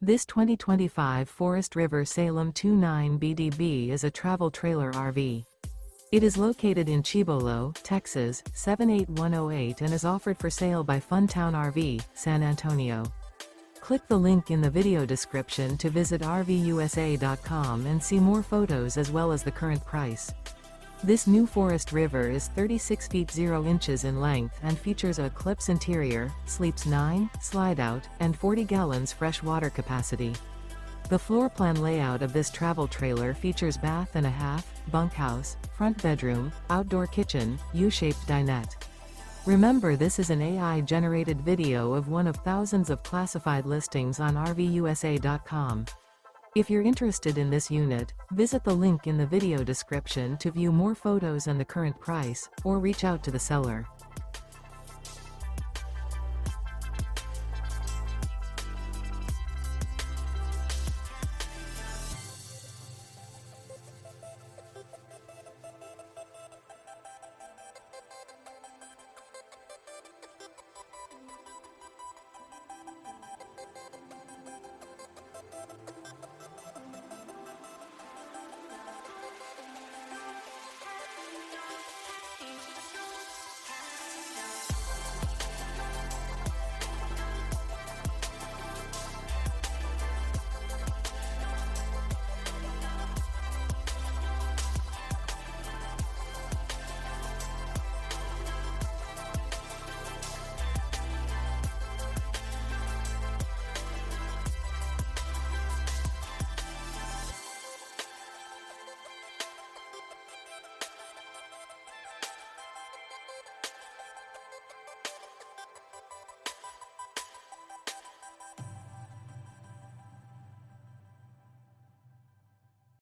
This 2025 Forest River Salem 29BDB is a travel trailer RV. It is located in Cibolo, Texas, 78108 and is offered for sale by Funtown RV, San Antonio. Click the link in the video description to visit RVUSA.com and see more photos as well as the current price. This new Forest River is 36 feet 0 inches in length and features a ECLIPSE interior, sleeps 9, Slideout, and 40 gallons fresh water capacity. The floor plan layout of this travel trailer features bath and a half, bunkhouse, front bedroom, outdoor kitchen, U-shaped dinette. Remember, this is an AI-generated video of one of thousands of classified listings on RVUSA.com. If you're interested in this unit, visit the link in the video description to view more photos and the current price, or reach out to the seller.